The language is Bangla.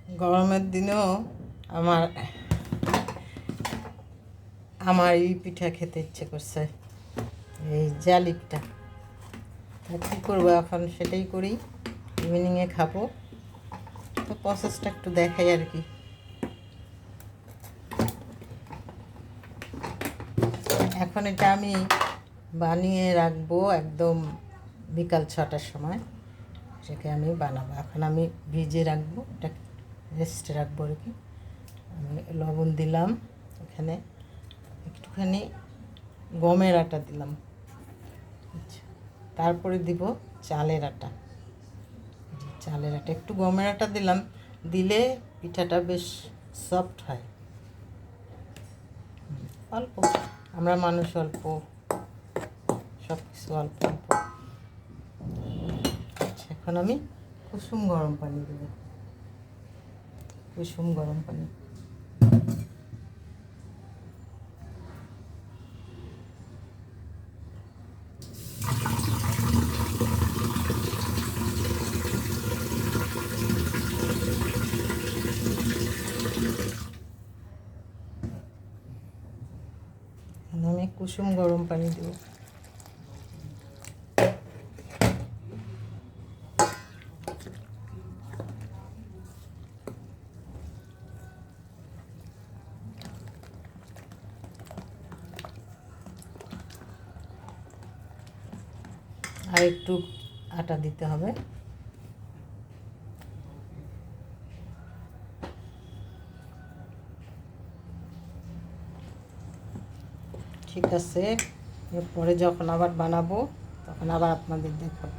গরমের দিনেও আমার আমার এই পিঠা খেতে ইচ্ছে করছে, এই জালি পিঠা। কী করবো এখন, সেটাই করি, ইভিনিংয়ে খাবো। তো প্রসেসটা একটু দেখাই আর কি। এখন এটা আমি বানিয়ে রাখবো একদম বিকাল 6টার সময়, সেটাকে আমি বানাবো। এখন আমি ভিজিয়ে রাখবো, এটা রেস্টে রাখবো আর কি। আমি লবণ দিলাম, এখানে একটুখানি গমের আটা দিলাম, আচ্ছা, তারপরে দিব চালের আটা। চালের আটা, একটু গমের আটা দিলাম, দিলে পিঠাটা বেশ সফট হয়। অল্প, আমরা মানুষ অল্প, সব কিছু অল্প অল্প। আচ্ছা, এখন আমি কুসুম গরম পানি দেব, কুসুম গরম পানি। আমি কুসুম গরম পানি দেব। আর একটু আটা দিতে হবে। ঠিক আছে, এরপরে যখন আবার বানাবো তখন আবার আপনাদের দেখাবো।